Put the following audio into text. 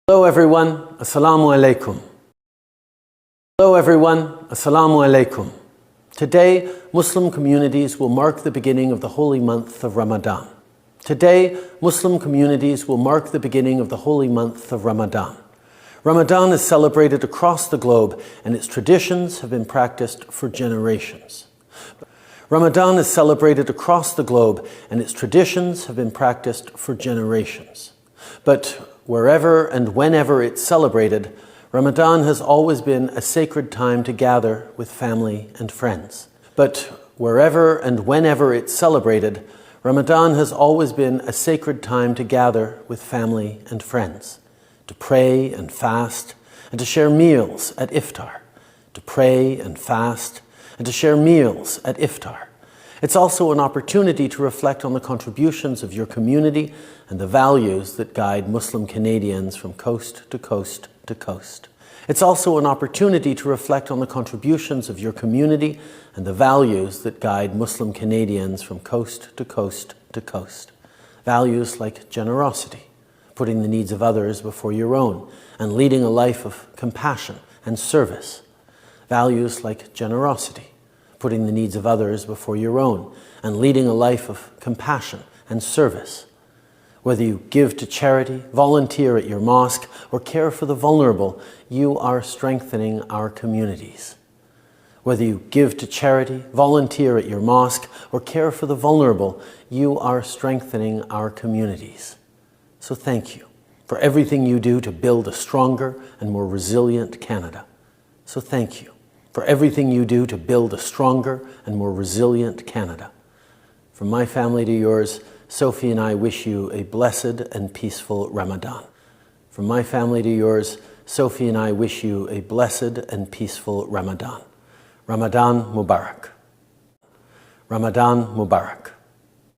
Hello everyone, Assalamu alaikum. Hello everyone, Assalamu alaikum. Today, Muslim communities will mark the beginning of the holy month of Ramadan. Today, Muslim communities will mark the beginning of the holy month of Ramadan. Ramadan is celebrated across the globe and its traditions have been practiced for generations. Ramadan is celebrated across the globe and its traditions have been practiced for generations. But wherever and whenever it's celebrated, Ramadan has always been a sacred time to gather with family and friends. But wherever and whenever it's celebrated, Ramadan has always been a sacred time to gather with family and friends, to pray and fast, and to share meals at iftar, to pray and fast, and to share meals at iftar. It's also an opportunity to reflect on the contributions of your community and the values that guide Muslim Canadians from coast to coast to coast. It's also an opportunity to reflect on the contributions of your community and the values that guide Muslim Canadians from coast to coast to coast. Values like generosity, putting the needs of others before your own, and leading a life of compassion and service. Values like generosity, putting the needs of others before your own, and leading a life of compassion and service. Whether you give to charity, volunteer at your mosque, or care for the vulnerable, you are strengthening our communities. Whether you give to charity, volunteer at your mosque, or care for the vulnerable, you are strengthening our communities. So thank you for everything you do to build a stronger and more resilient Canada. So thank you for everything you do to build a stronger and more resilient Canada. From my family to yours, Sophie and I wish you a blessed and peaceful Ramadan. From my family to yours, Sophie and I wish you a blessed and peaceful Ramadan. Ramadan Mubarak. Ramadan Mubarak.